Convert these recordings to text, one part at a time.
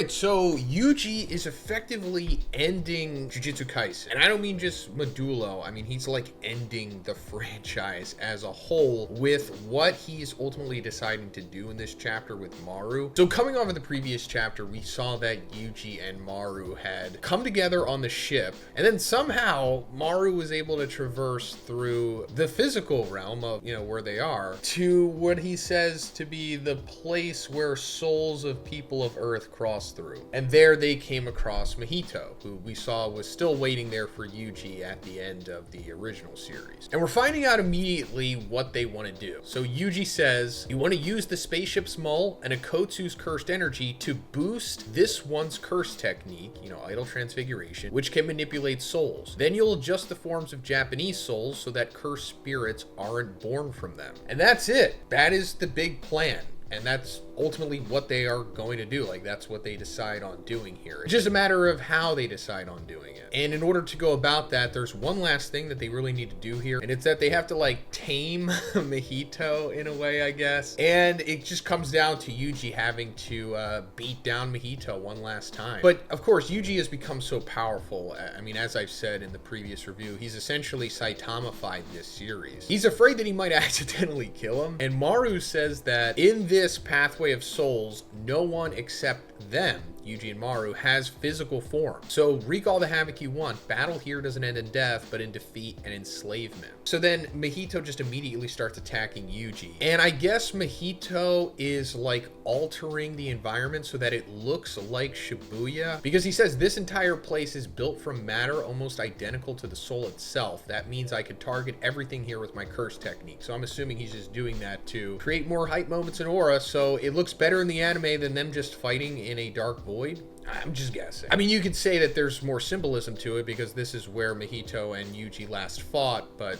right, so Yuji is effectively ending Jujutsu Kaisen. And I don't mean just Modulo. I mean, he's like ending the franchise as a whole with what he's ultimately deciding to do in this chapter with Maru. So coming off of the previous chapter, we saw that Yuji and Maru had come together on the ship, and then somehow Maru was able to traverse through the physical realm of, where they are, to what he says to be the place where souls of people of Earth cross through. And there they came across Mahito, who we saw was still waiting there for Yuji at the end of the original series. And we're finding out immediately what they want to do. So Yuji says, you want to use the spaceship's mull and Akotsu's cursed energy to boost this one's curse technique, idle transfiguration, which can manipulate souls. Then you'll adjust the forms of Japanese souls so that cursed spirits aren't born from them. And that's it. That is the big plan. And that's ultimately what they are going to do. Like, that's what they decide on doing here. It's just a matter of how they decide on doing it. And in order to go about that, there's one last thing that they really need to do here. And it's that they have to tame Mahito in a way, I guess. And it just comes down to Yuji having to beat down Mahito one last time. But of course, Yuji has become so powerful. I mean, as I've said in the previous review, he's essentially Saitama-fied this series. He's afraid that he might accidentally kill him. And Maru says that in this pathway of souls, no one except them, Yuji and Maru, has physical form. So wreak all the havoc you want. Battle here doesn't end in death, but in defeat and enslavement. So then Mahito just immediately starts attacking Yuji. And I guess Mahito is altering the environment so that it looks like Shibuya, because he says this entire place is built from matter almost identical to the soul itself. That means I could target everything here with my curse technique. So I'm assuming he's just doing that to create more hype moments and aura, so it looks better in the anime than them just fighting in a dark void. I'm just guessing. I mean, you could say that there's more symbolism to it because this is where Mahito and Yuji last fought, but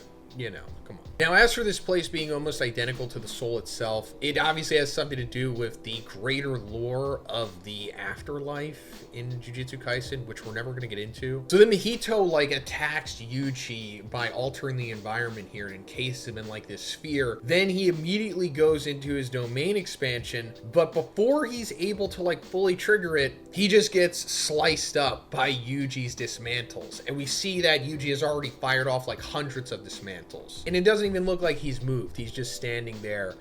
come on. Now, as for this place being almost identical to the soul itself, it obviously has something to do with the greater lore of the afterlife in Jujutsu Kaisen, which we're never going to get into. So then Mahito attacks Yuji by altering the environment here and encases him in this sphere. Then he immediately goes into his domain expansion, but before he's able to fully trigger it, he just gets sliced up by Yuji's dismantles. And we see that Yuji has already fired off hundreds of dismantles. And it doesn't even look like he's moved. He's just standing there,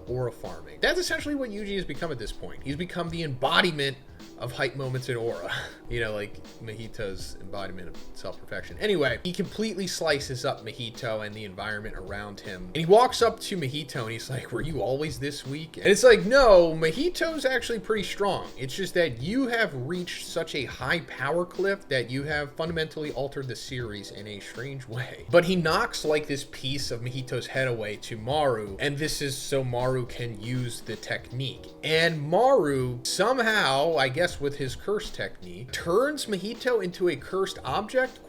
aura farming. That's essentially what Yuji has become at this point. He's become the embodiment of hype moments in aura, like Mahito's embodiment of self-perfection. Anyway, he completely slices up Mahito and the environment around him. And he walks up to Mahito and he's like, were you always this weak? And it's like, no, Mahito's actually pretty strong. It's just that you have reached such a high power cliff that you have fundamentally altered the series in a strange way. But he knocks this piece of Mahito's head away to Maru, and this is so Maru can use the technique. And Maru somehow, I guess with his curse technique, turns Mahito into a cursed object, ?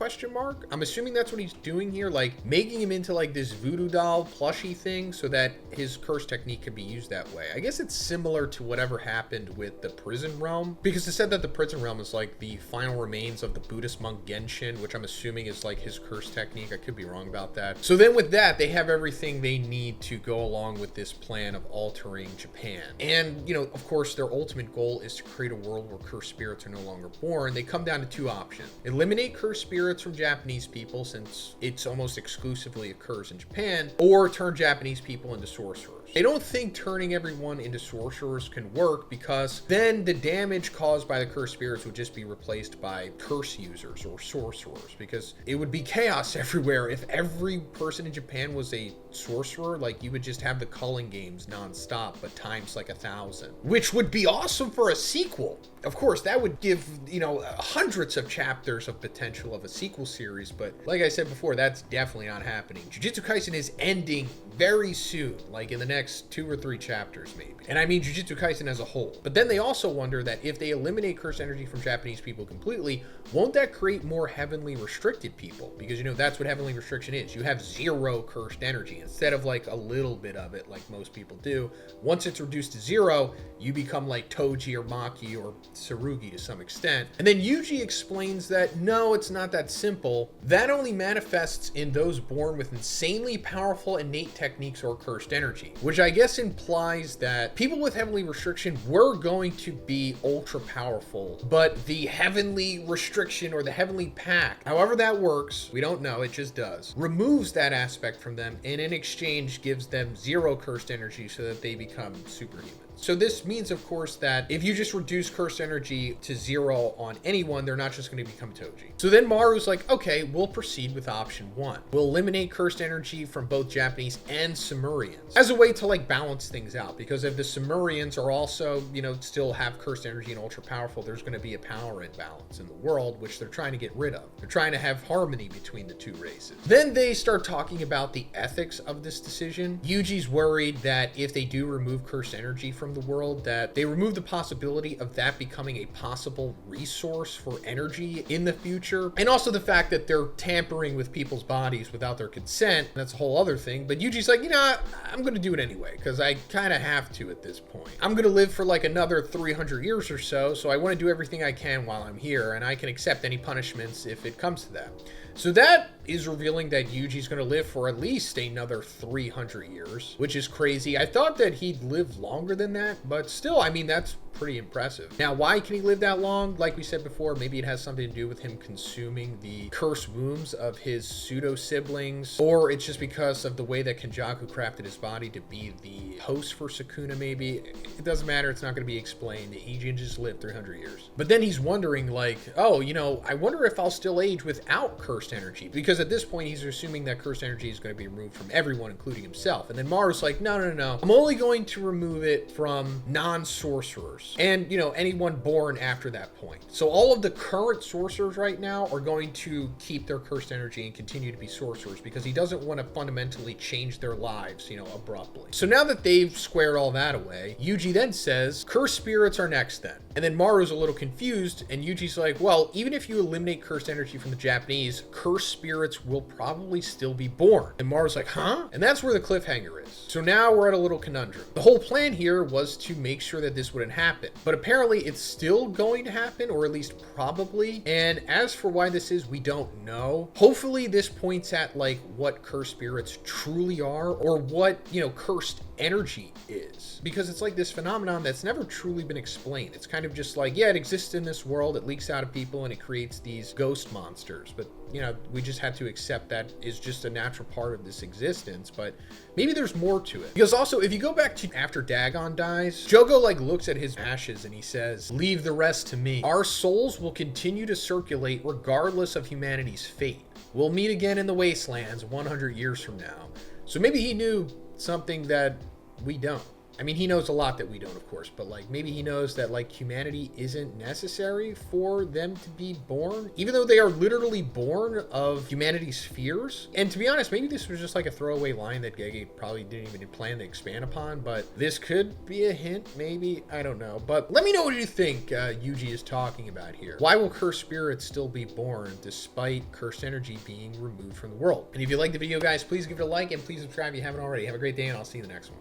I'm assuming that's what he's doing here, making him into this voodoo doll plushie thing so that his curse technique can be used that way. I guess it's similar to whatever happened with the prison realm, because it said that the prison realm is the final remains of the Buddhist monk Genshin, which I'm assuming is his curse technique. I could be wrong about that. So then with that, they have everything they need to go along with this plan of altering Japan. And, of course, their ultimate goal is to create a world where cursed spirits are no longer born. They come down to two options. Eliminate cursed spirits from Japanese people, since it's almost exclusively occurs in Japan, or turn Japanese people into sorcerers. They don't think turning everyone into sorcerers can work, because then the damage caused by the cursed spirits would just be replaced by curse users or sorcerers, because it would be chaos everywhere. If every person in Japan was a sorcerer, you would just have the culling games nonstop, but times 1,000, which would be awesome for a sequel. Of course, that would give, hundreds of chapters of potential of a sequel series, but like I said before, that's definitely not happening. Jujutsu Kaisen is ending very soon, in the next 2 or 3 chapters maybe. And I mean Jujutsu Kaisen as a whole. But then they also wonder that if they eliminate cursed energy from Japanese people completely, won't that create more heavenly restricted people? Because, that's what heavenly restriction is. You have 0 cursed energy instead of a little bit of it like most people do. Once it's reduced to 0, you become like Toji or Maki or Tsurugi to some extent. And then Yuji explains that no, it's not that simple. That only manifests in those born with insanely powerful innate techniques or cursed energy, which I guess implies that people with heavenly restriction were going to be ultra powerful, but the heavenly restriction or the heavenly pact, however that works, we don't know, it just does, removes that aspect from them and in exchange gives them zero cursed energy so that they become superhuman. So this means, of course, that if you just reduce cursed energy to zero on anyone, they're not just going to become Toji. So then Maru's like, okay, we'll proceed with option 1. We'll eliminate cursed energy from both Japanese and Sumerians as a way to like balance things out. Because if the Sumerians are also, still have cursed energy and ultra powerful, there's going to be a power imbalance in the world, which they're trying to get rid of. They're trying to have harmony between the two races. Then they start talking about the ethics of this decision. Yuji's worried that if they do remove cursed energy from the world, that they remove the possibility of that becoming a possible resource for energy in the future, and also the fact that they're tampering with people's bodies without their consent. That's a whole other thing, but Yuji's like, I'm gonna do it anyway because I kind of have to at this point. I'm gonna live for like another 300 years or so I want to do everything I can while I'm here, and I can accept any punishments if it comes to that. So that is revealing that Yuji's going to live for at least another 300 years, which is crazy. I thought that he'd live longer than that, but still, that's pretty impressive. Now, why can he live that long? Like we said before, maybe it has something to do with him consuming the cursed wombs of his pseudo siblings, or it's just because of the way that Kenjaku crafted his body to be the host for Sukuna, maybe. It doesn't matter. It's not going to be explained. Ijin just lived 300 years. But then he's wondering like, oh, I wonder if I'll still age without cursed energy, because at this point he's assuming that cursed energy is going to be removed from everyone, including himself. And then Maru's like, no. I'm only going to remove it from non-sorcerers and anyone born after that point. So all of the current sorcerers right now are going to keep their cursed energy and continue to be sorcerers because he doesn't want to fundamentally change their lives, abruptly. So now that they've squared all that away, Yuji then says, cursed spirits are next then. And then Maru's a little confused, and Yuji's like, well, even if you eliminate cursed energy from the Japanese, cursed spirits will probably still be born. And Maru's like, huh? And that's where the cliffhanger is. So now we're at a little conundrum. The whole plan here was to make sure that this wouldn't happen, but apparently it's still going to happen, or at least probably. And as for why this is, we don't know. Hopefully this points at like what cursed spirits truly are, or what, cursed energy is, because it's like this phenomenon that's never truly been explained. It's kind of just like, yeah, it exists in this world, it leaks out of people, and it creates these ghost monsters, but we just had to accept that is just a natural part of this existence. But maybe there's more to it, because also if you go back to after Dagon dies, Jogo like looks at his ashes and he says, leave the rest to me. Our souls will continue to circulate regardless of humanity's fate. We'll meet again in the wastelands 100 years from now. So maybe he knew something that we don't. He knows a lot that we don't, of course, but like maybe he knows that like humanity isn't necessary for them to be born, even though they are literally born of humanity's fears. And to be honest, maybe this was just like a throwaway line that Gege probably didn't even plan to expand upon, but this could be a hint, maybe, I don't know. But let me know what you think Yuji is talking about here. Why will cursed spirits still be born despite cursed energy being removed from the world? And if you liked the video, guys, please give it a like and please subscribe if you haven't already. Have a great day, and I'll see you in the next one.